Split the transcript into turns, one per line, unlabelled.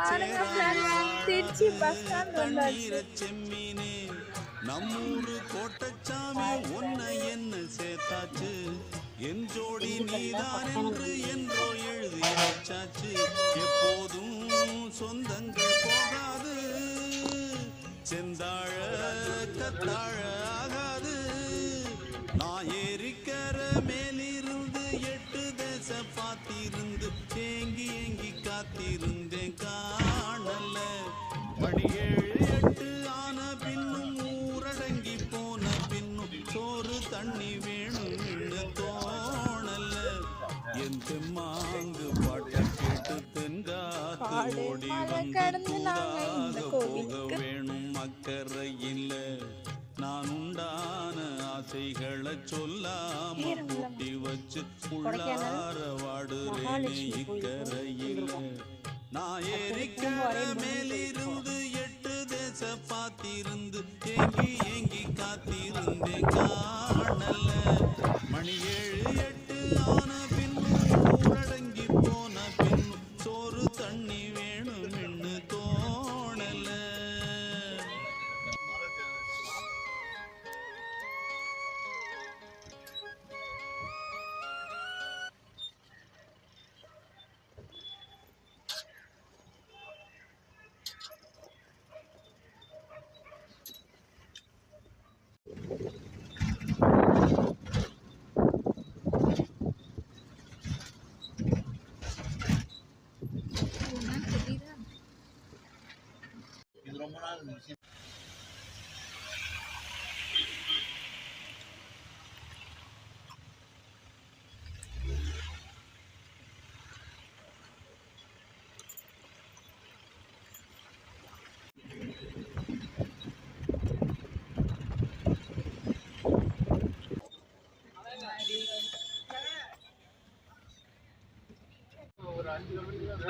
பாருங்க friends, Trichy bus stand வந்தாச்சு.
செம்மீனே நம்மூரு கோட்டச்சாமி ஒன்ன என்ன சேர்த்தாச்சு என் ஜோடி நீதான் என்று என்றோ எழுதி வச்சாச்சு எப்போதும் சொந்தங்கள் போகாது செந்தாழ கத்தாழ ஆகாது நான் ஏறிக்கர மேலிருந்து 8 தேச பார்த்திருந்து ஏங்கி ஏங்கி காத்திருந்தேன் காணல மணி 7 8 ஆன பின்னும் ஊரடங்கி போன பின்னும் சோறு தண்ணி வேணும்னு தோணல என் தெம்மாங்கு பாட்டு கேட்டு தென்காத்து ஓடி வந்து தூதாக போக வேணும் அக்கறையில் நான் உண்டான ஆசைகளை சொல்லாம பூட்டி வச்சு உள்ளார வாடுறேனே இக்கரையில் நான் ஏறிக்கர மேலிருந்து 8 தேச பார்த்திருந்து ஏங்கி ஏங்கி காத்திருந்தேன் காணல மணி 7 8 ஆன பின்னும் ஊரடங்கி போன பின்னும் சோறு தண்ணி வேணும்னு தோணல.
இது ரொம்ப நாள் ஒரு 5 கிலோமீட்டர்